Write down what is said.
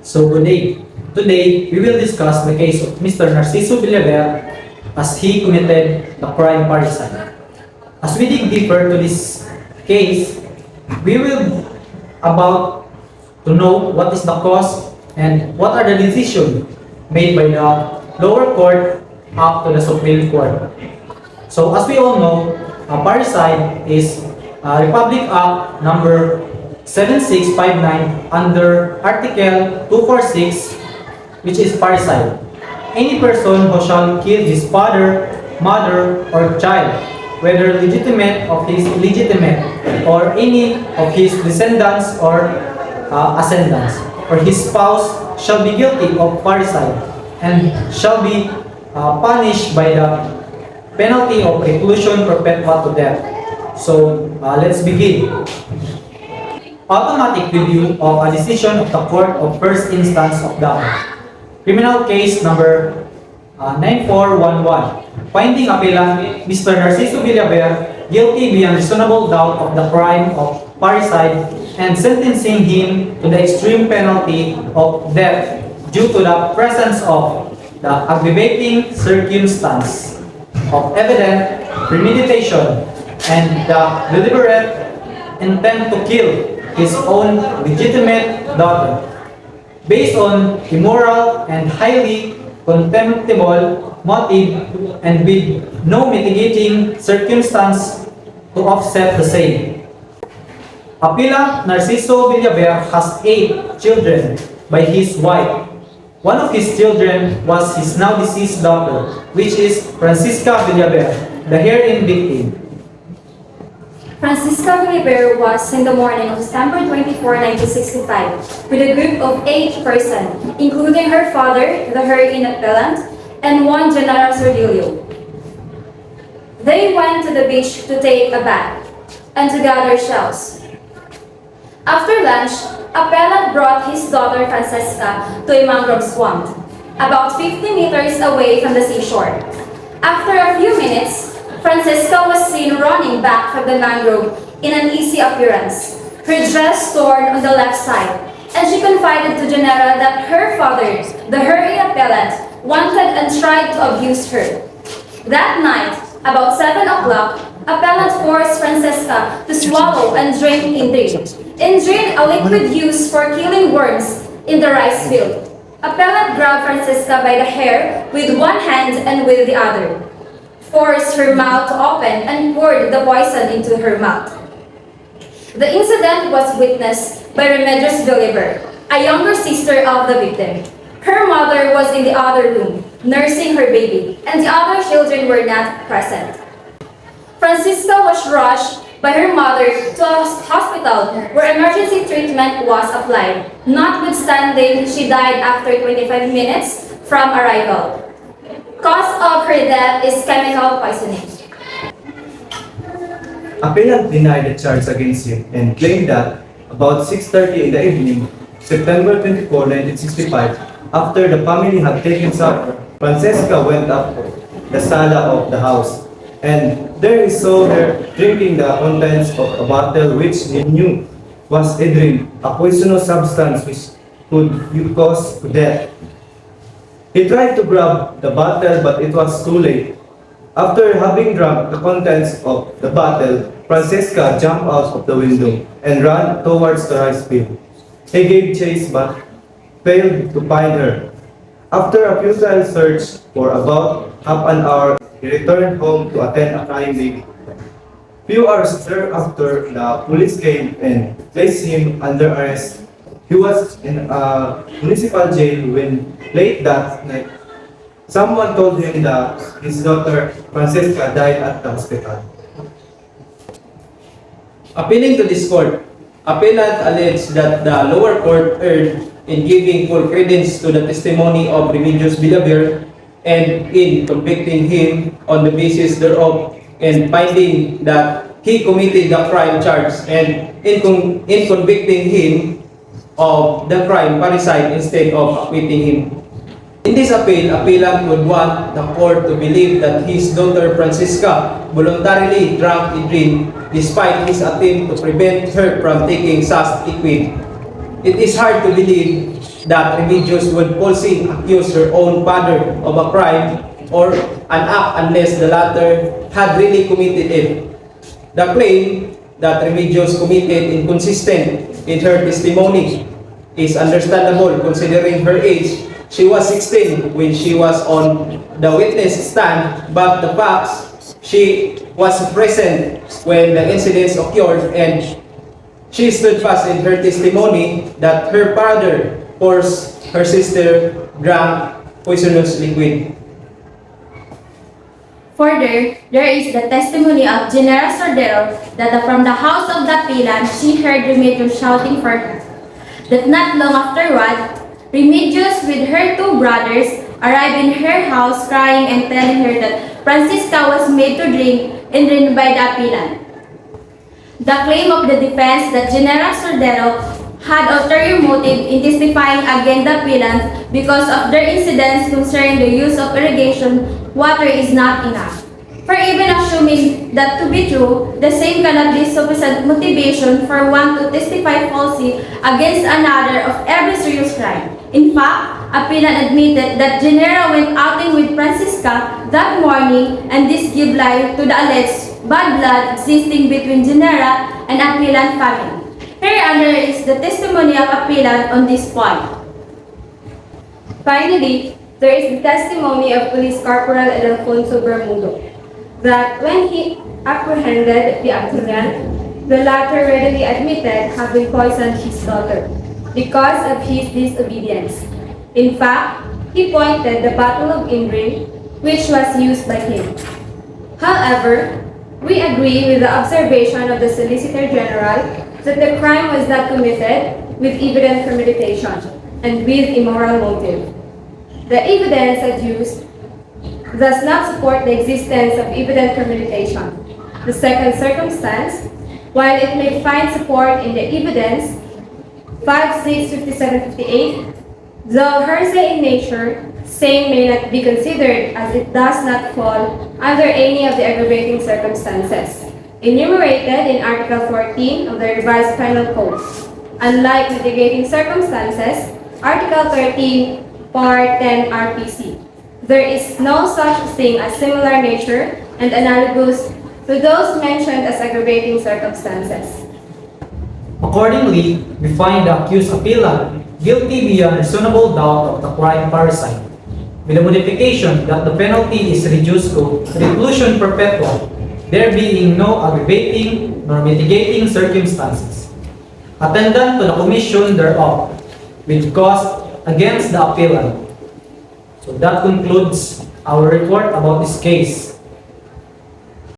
So good day. Today, we will discuss the case of Mr. Narciso Villaver as he committed the crime parricide. As we dig deeper to this case, we will about to know what is the cause and what are the decisions made by the lower court up to the Supreme Court. So as we all know, a parricide is Republic Act number 7659 under Article 246, which is parricide. Any person who shall kill his father, mother, or child, whether legitimate or his illegitimate, or any of his descendants or ascendants, or his spouse, shall be guilty of parricide and shall be punished by the penalty of reclusion perpetua to death. So let's begin. Automatic review of a decision of the Court of First Instance of Davao. Criminal case number 9411. Finding appellant Mr. Narciso Villaver guilty beyond reasonable doubt of the crime of parricide and sentencing him to the extreme penalty of death due to the presence of the aggravating circumstance of evident premeditation and the deliberate intent to kill his own legitimate daughter based on immoral and highly contemptible motive and with no mitigating circumstance to offset the same. Appellant Narciso Villaver has 8 children by his wife. One of his children was his now deceased daughter, which is Francisca Villaver, the herein victim. Francisca Villaver was in the morning of December 24, 1965, with a group of 8 persons, including her father, the herein appellant, and one General Sordillo. They went to the beach to take a bath and to gather shells. After lunch, appellant brought his daughter Francesca to a mangrove swamp, about 50 meters away from the seashore. After a few minutes, Francesca was seen running back from the mangrove in an easy appearance, her dress torn on the left side, and she confided to General that her father, the herein appellant, wanted and tried to abuse her. That night, about 7 o'clock, appellant forced Francesca to swallow and drink Indrin. Indrin, a liquid used for killing worms in the rice field. Appellant grabbed Francesca by the hair with one hand and with the other, forced her mouth to open, and poured the poison into her mouth. The incident was witnessed by Remedios Villaver, a younger sister of the victim. Her mother was in the other room, nursing her baby, and the other children were not present. Francisca was rushed by her mother to a hospital where emergency treatment was applied. Notwithstanding, she died after 25 minutes from arrival. Cause of her death is chemical poisoning. Appellant denied the charge against him and claimed that about 6:30 in the evening, September 24, 1965, after the family had taken supper, Francesca went up the sala of the house, and there he saw her drinking the contents of a bottle which he knew was Indrin, a poisonous substance which could cause death. He tried to grab the bottle, but it was too late. After having drunk the contents of the bottle, Francesca jumped out of the window and ran towards the rice field. He gave chase but failed to find her. After a futile search for about half an hour, he returned home to attend a crying baby. Few hours thereafter, the police came and placed him under arrest. He was in a municipal jail when late that night, someone told him that his daughter Francesca died at the hospital. Appealing to this court, appellant alleged that the lower court erred in giving full credence to the testimony of Remedios Villaver and in convicting him on the basis thereof and finding that he committed the crime charge and in convicting him of the crime parricide instead of acquitting him. In this appeal, appellant would want the court to believe that his daughter Francisca voluntarily drank Indrin despite his attempt to prevent her from taking such liquid. it is hard to believe that Remedios would falsely accuse her own father of a crime or an act unless the latter had really committed it. The claim that Remedios committed inconsistent in her testimony is understandable considering her age. She was 16 when she was on the witness stand, but the facts, she was present when the incidents occurred, and she stood fast in her testimony that her father forced her sister drank poisonous liquid. Further, there is the testimony of General Sordero that from the house of the Pilan, she heard Remedios shouting for her. That not long afterward, Remedios with her two brothers arrived in her house crying and telling her that Francisca was made to drink and drained by the Pilan. The claim of the defense that General Sordero had ulterior motive in testifying against the Pilans because of their incidents concerning the use of irrigation water is not enough. For even assuming that to be true, the same cannot be sufficient motivation for one to testify falsely against another of every serious crime. In fact, Apilan admitted that General went outing with Francisca that morning, and this gave life to the alleged bad blood existing between General and Apilan family. Hereunder is the testimony of Apilan on this point. Finally, there is the testimony of Police Corporal Alfonso Bermudo that when he apprehended the applicant, the latter readily admitted having poisoned his daughter because of his disobedience. In fact, he pointed the bottle of Ingrid, which was used by him. However, we agree with the observation of the Solicitor General that the crime was not committed with evident premeditation and with immoral motive. The evidence adduced does not support the existence of evident premeditation. The second circumstance, while it may find support in the evidence 5, 6, 57, 58, though hearsay in nature, same may not be considered as it does not fall under any of the aggravating circumstances enumerated in Article 14 of the Revised Penal Code. Unlike mitigating circumstances, Article 13, Part 10 RPC, there is no such thing as similar nature and analogous to those mentioned as aggravating circumstances. Accordingly, we find the accused Apilan guilty beyond reasonable doubt of the crime parricide, with the modification that the penalty is reduced to reclusion perpetual, there being no aggravating nor mitigating circumstances attendant to the commission thereof, with cause against the appellant. So that concludes our report about this case.